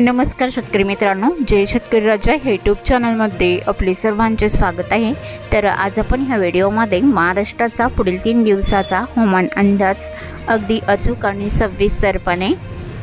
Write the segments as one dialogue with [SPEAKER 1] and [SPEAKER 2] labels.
[SPEAKER 1] नमस्कार शेतकरी मित्रांनो, जय शेतकरी राजा हे यूट्यूब चॅनलमध्ये आपले सर्वांचे स्वागत आहे। तर आज आपण ह्या व्हिडिओमध्ये महाराष्ट्राचा पुढील 3 दिवसाचा हवामान अंदाज अगदी अचूक आणि सविस्तरपणे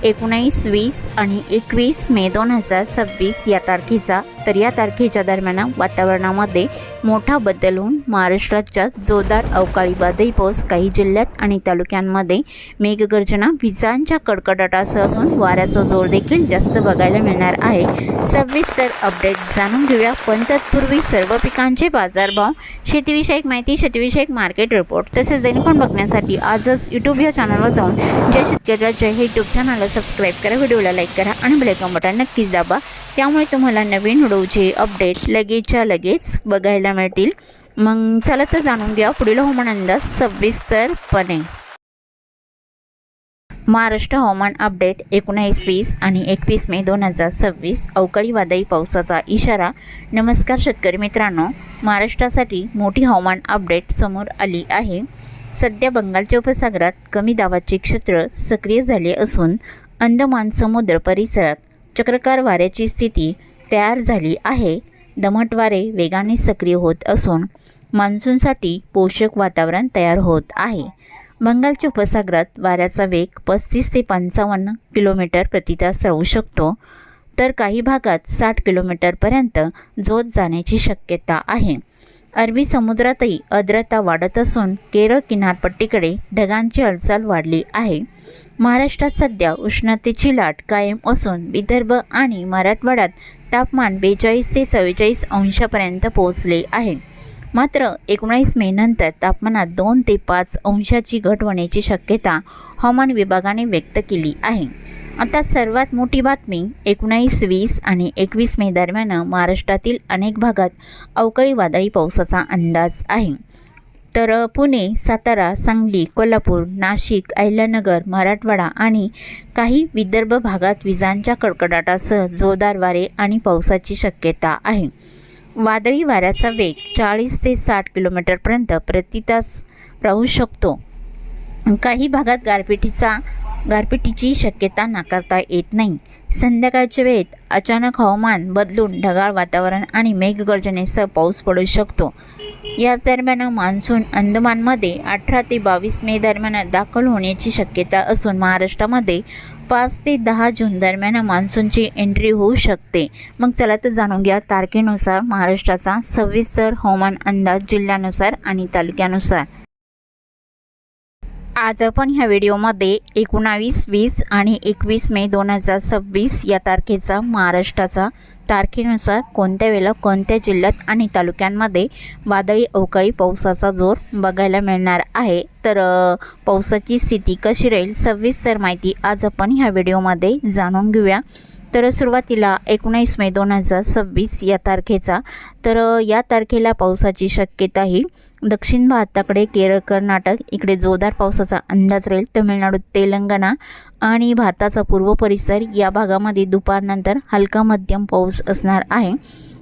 [SPEAKER 1] 19, 20 आणि 21 मे 2026 या तारखेचा तर या तारखेच्या दरम्यान वातावरणामध्ये मोठा बदल होऊन महाराष्ट्राच्या जोरदार अवकाळी वादळी पाऊस काही जिल्ह्यात आणि तालुक्यांमध्ये मेघगर्जना विजांच्या कडकडाटासह असून वाऱ्याचा जोर देखील जास्त बघायला मिळणार आहे। सविस्तर अपडेट जाणून घेऊया, पण तत्पूर्वी सर्व पिकांचे बाजारभाव, शेतीविषयक माहिती, शेतीविषयक मार्केट रिपोर्ट तसेच दैनिक बघण्यासाठी आजच यूट्यूब या चॅनलवर जाऊन जय शेतकरी राजा हे यूट्यूब चॅनलला सबस्क्राइब करा, व्हिडिओला लाईक करा आणि बेल आयकॉन बटन नक्कीच दाबा, त्यामुळे तुम्हाला नवीन व्हिडिओचे अपडेट लगेचच्या लगेच बघायला मिळतील। मग चला तर जाणून घ्या पुढील हवामान अंदाज सविस्तरपणे। महाराष्ट्र हवामान अपडेट 19, 20 आणि 21 मे 2026 अवकाळी वादळी पावसाचा इशारा। नमस्कार शेतकरी मित्रांनो, महाराष्ट्रासाठी मोठी हवामान अपडेट समोर आली आहे। सध्या बंगालच्या उपसागरात कमी दाबाचे क्षेत्र सक्रिय झाले असून अंदमान समुद्र परिसरात चक्राकार वाऱ्याची स्थिती तयार झाली आहे। दमट वारे वेगाने सक्रिय होत असून मान्सूनसाठी पोषक वातावरण तयार होत आहे। बंगालच्या उपसागरात वाऱ्याचा वेग 35 ते 55 किलोमीटर प्रति तास राहू शकतो, तर काही भागात 60 किलोमीटरपर्यंत झोत जाण्याची शक्यता आहे। अरबी समुद्रातही आर्द्रता वाढत असून केरळ किनारपट्टीकडे ढगांची हालचाल वाढली आहे। महाराष्ट्रात सध्या उष्णतेची लाट कायम असून विदर्भ आणि मराठवाड्यात तापमान 42 ते 44 अंशापर्यंत पोहोचले आहे। मात्र 19 मे नंतर तापमानात 2 ते 5 अंशाची घट होण्याची शक्यता हवामान विभागाने व्यक्त केली आहे। आता सर्वात मोठी बातमी 19, 20 आणि 21 मे दरम्यान महाराष्ट्रातील अनेक भागात अवकाळी वादळी पावसाचा अंदाज आहे। तर पुणे, सातारा, सांगली, कोल्हापूर, नाशिक, अहिल्यानगर, मराठवाडा आणि काही विदर्भ भागात विजांच्या कडकडाटासह जोरदार वारे आणि पावसाची शक्यता आहे। वादळी वाऱ्याचा वेग 40 ते 60 किलोमीटरपर्यंत प्रति तास राहू शकतो। काही भागात गारपिटीची शक्यता नाकारता येत नाही। संध्याकाळच्या वेळेत अचानक हवामान बदलून ढगाळ वातावरण आणि मेघगर्जनेसह पाऊस पडू शकतो। या दरम्यान मान्सून अंदमानमध्ये 18 ते 22 मे दरम्यान दाखल होण्याची शक्यता असून महाराष्ट्रामध्ये 5 ते 10 जून दरम्यान मान्सूनची एंट्री होऊ शकते। मग चला तर जाणून घ्या तारखेनुसार महाराष्ट्राचा सविस्तर हवामान अंदाज जिल्ह्यानुसार आणि तालुक्यानुसार। आज आपण ह्या व्हिडिओमध्ये 19, 20 आणि 21 मे 2026 या तारखेचा महाराष्ट्राचा तारखेनुसार कोणत्या वेळेला कोणत्या जिल्ह्यात आणि तालुक्यांमध्ये वादळी अवकाळी पावसाचा जोर बघायला मिळणार आहे, तर पावसाची स्थिती कशी राहील सविस्तर माहिती आज आपण ह्या व्हिडिओमध्ये जाणून घेऊया। तर सुरुवातीला 19 मे 2026 या तारखेचा, तर या तारखेला पावसाची शक्यता ही दक्षिण भारताकडे केरळ, कर्नाटक इकडे जोरदार पावसाचा अंदाज राहील। तामिळनाडू, तेलंगणा आणि भारताचा पूर्व परिसर या भागामध्ये दुपारनंतर हलका मध्यम पाऊस असणार आहे।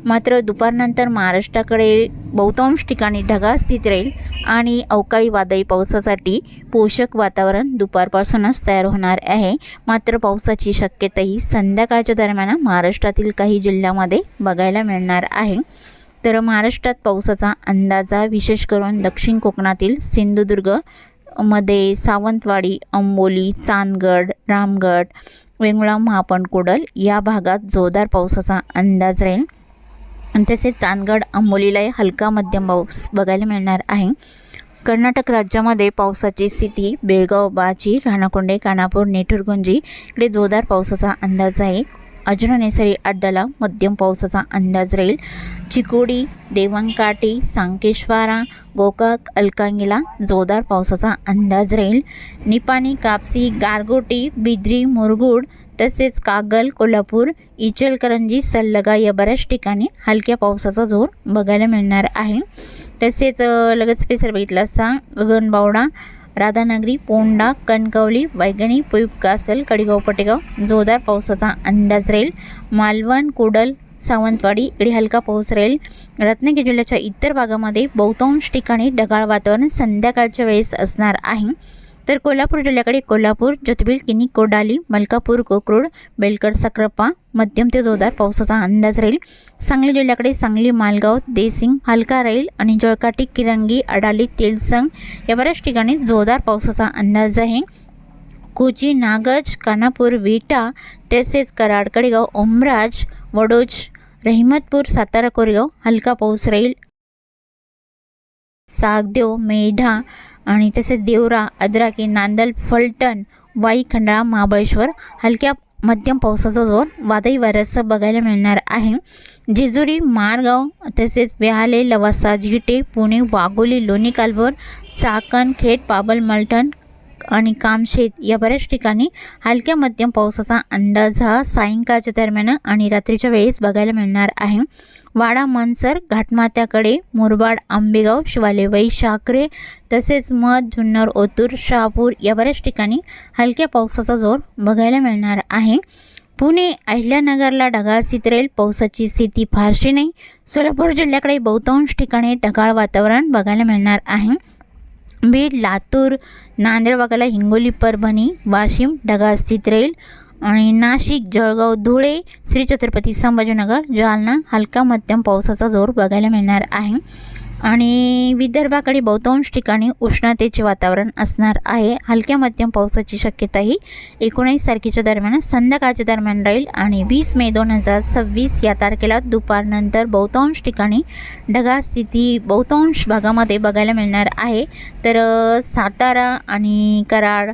[SPEAKER 1] मात्र दुपारनंतर महाराष्ट्राकडे बहुतांश ठिकाणी ढगाळ स्थिती राहील आणि अवकाळी वादळी पावसासाठी पोषक वातावरण दुपारपासूनच तयार होणार आहे। मात्र पावसाची शक्यता ही संध्याकाळच्या दरम्यान महाराष्ट्रातील काही जिल्ह्यामध्ये बघायला मिळणार आहे। तर महाराष्ट्रात पावसाचा अंदाजा विशेष करून दक्षिण कोकणातील सिंधुदुर्ग मध्ये सावंतवाडी, अंबोली, चांदगड, रामगड, वेंगुर्ला, महापण, कुडल या भागात जोरदार पावसाचा अंदाज राहील। आणि तसेच चांदगड, अंबोलीलाही हलका मध्यम पाऊस बघायला मिळणार आहे। कर्नाटक राज्यामध्ये पावसाची स्थिती बेळगाव, बाची, राणाकोंडे, कानापूर, नेठुरगुंजी इकडे जोरदार पावसाचा अंदाज आहे। अजूननेसरी अड्डाला मध्यम पावसाचा अंदाज राहील। चिकोडी, देवंकाटी, सांकेश्वरा, गोकाक, अलकांगीला जोरदार पावसाचा अंदाज राहील। निपाणी, कापसी, गारगोटी, बिद्री, मुरगुड तसेच कागल, कोल्हापूर, इचलकरंजी, सल्लगा या बऱ्याच ठिकाणी हलक्या पावसाचा जोर बघायला मिळणार आहे। तसेच लगेच पेसर बघितला असता गगनबावडा, राधानगरी, पोंडा, कणकवली, वैगणी, पुईपकासल, कडेगाव, पटेगाव जोरदार पावसाचा अंदाज राहील। मालवण, कुडल, सावंतवाडी इकडे हलका पाऊस राहील। रत्नागिरी जिल्ह्याच्या इतर भागामध्ये बहुतांश ठिकाणी ढगाळ वातावरण संध्याकाळच्या वेळेस असणार आहे। तर कोल्हापूर जिल्ह्याकडे कोल्हापूर, ज्योतिबील, किनी, कोडाली, मलकापूर, कोकरूड, बेलकर, सकरप्पा मध्यम ते जोरदार पावसाचा अंदाज राहील. सांगली जिल्ह्याकडे सांगली, मालगाव, देसिंग हलका राहील आणि जळकाटी, किरंगी, अडाली, तेलसंग या बऱ्याच ठिकाणी जोरदार पावसाचा अंदाज आहे. कोची, नागज, कानापूर, विटा तसेच कराड, कडेगाव, ओमराज, वडोज, रहिमतपूर, सातारा, कोरेगाव हलका पाऊस राहील. सागदेव, मेढा आणि तसेच देवरा, अद्राकी, नांदल, फलटण, वाई, खंडाळा, महाबळेश्वर हलक्या मध्यम पावसाचा जोर वादळी वाऱ्यासह बघायला मिळणार आहे. जेजुरी, मारगाव तसेच वेहाले, लवासा, जिटे, पुणे, वाघोली, लोणी कालभोर, चाकण, खेड, पाबल, मलठण आणि कामशेत या बऱ्याच ठिकाणी हलक्या मध्यम पावसाचा अंदाज हा सायंकाळच्या दरम्यान आणि रात्रीच्या वेळेस बघायला मिळणार आहे. वाडा, मनसर, घाटमाथ्याकडे, मुरबाड, आंबेगाव, शिवाले, वैशाखरे तसेच मध, जुन्नर, ओतूर, शहापूर या बऱ्याच ठिकाणी हलक्या पावसाचा जोर बघायला मिळणार आहे. पुणे, अहिल्यानगरला ढगाळ स्थिती राहील, पावसाची स्थिती फारशी नाही. सोलापूर जिल्ह्याकडे बहुतांश ठिकाणी ढगाळ वातावरण बघायला मिळणार आहे. बीड, लातूर, नांदेड भागाला, हिंगोली, परभणी, वाशिम ढगाळ स्थिती राहील आणि नाशिक, जळगाव, धुळे, श्री छत्रपती संभाजीनगर, जालना हलका मध्यम पावसाचा जोर बघायला मिळणार आहे. आणि विदर्भाकडे बहुतांश ठिकाणी उष्णतेचे वातावरण असणार आहे. हलक्या मध्यम पावसाची शक्यता ही 19 तारखेच्या दरम्यान संध्याकाळच्या दरम्यान राहील आणि 20 मे 2026 या तारखेला दुपारनंतर बहुतांश ठिकाणी ढगाळ स्थिती बहुतांश भागामध्ये बघायला मिळणार आहे. तर सातारा आणि कराड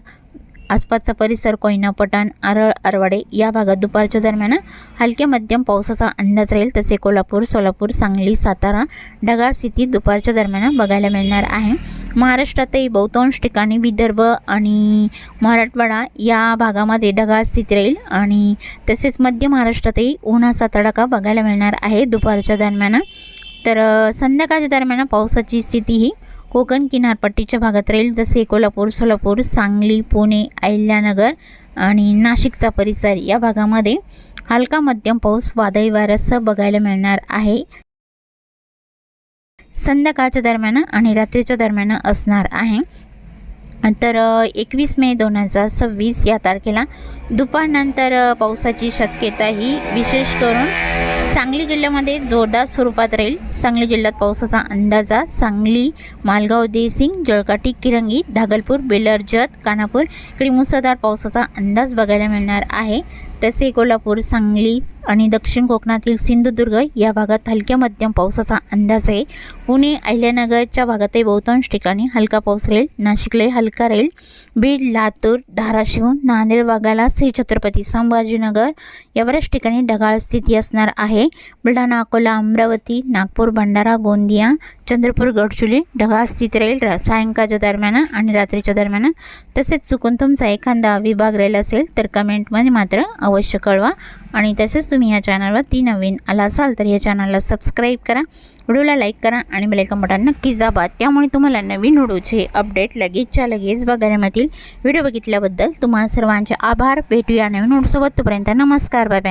[SPEAKER 1] आसपासचा परिसर, कोयना, पठाण, आरळ, आरवाडे या भागात दुपारच्या दरम्यान हलक्या मध्यम पावसाचा अंदाज राहील. तसे कोल्हापूर, सोलापूर, सांगली, सातारा ढगाळ स्थिती दुपारच्या दरम्यान बघायला मिळणार आहे. महाराष्ट्रातही बहुतांश ठिकाणी विदर्भ आणि मराठवाडा या भागामध्ये ढगाळ स्थिती राहील आणि तसेच मध्य महाराष्ट्रातही उन्हाचा तडाखा बघायला मिळणार आहे दुपारच्या दरम्यान. तर संध्याकाळच्या दरम्यान पावसाची स्थिती ही कोकण किनारपट्टीच्या भागात राहील, जसे कोल्हापूर, सोलापूर, सांगली, पुणे, अहिल्यानगर आणि नाशिकचा परिसर या भागामध्ये हलका मध्यम पाऊस वादळी वाऱ्यासह बघायला मिळणार आहे. संध्याकाळच्या दरम्यान आणि रात्रीच्या दरम्यान असणार आहे. तर 21 मे 2026 या तारखेला दुपारनंतर पावसाची शक्यता ही विशेष करून सांगली जिल्ह्यामध्ये जोरदार स्वरूपात राहील. सांगली जिल्ह्यात पावसाचा अंदाजा सांगली, मालगाव, देसिंग, जळकाटी, किरंगी, धागलपूर, बेलरजत, कानापूर इकडे मुसळधार पावसाचा अंदाज बघायला मिळणार आहे. तसे कोल्हापूर, सांगली आणि दक्षिण कोकणातील सिंधुदुर्ग या भागात हलक्या मध्यम पावसाचा अंदाज आहे. पुणे, अहिल्यानगरच्या भागातही बहुतांश ठिकाणी हलका पाऊस राहील. नाशिकलाही हलका राहील. बीड, लातूर, धाराशिव, नांदेड भागाला, श्री छत्रपती संभाजीनगर या बऱ्याच ठिकाणी ढगाळ स्थिती असणार आहे. बुलढाणा, अकोला, अमरावती, नागपूर, भंडारा, गोंदिया, चंद्रपूर, गडचिरोली ढगाळ स्थिती राहील सायंकाळच्या दरम्यान आणि रात्रीच्या दरम्यान. तसेच चुकून तुमचा एखादा विभाग राहिला असेल तर कमेंटमध्ये मात्र अवश्य कळवा. आणि तसेच तुम्ही या चॅनलवरती नवीन आला असाल तर या चॅनलला सबस्क्राईब करा, व्हिडिओला लाईक करा आणि बेल आयकॉन बटन नक्कीच दाबा. त्यामुळे तुम्हाला नवीन व्हिडिओचे अपडेट लगेचच्या लगेच बघायला मिळतील. व्हिडिओ बघितल्याबद्दल तुम्हाला सर्वांचे आभार. भेटूया नवीन व्हिडिओसोबत. तोपर्यंत नमस्कार, बाय बाय.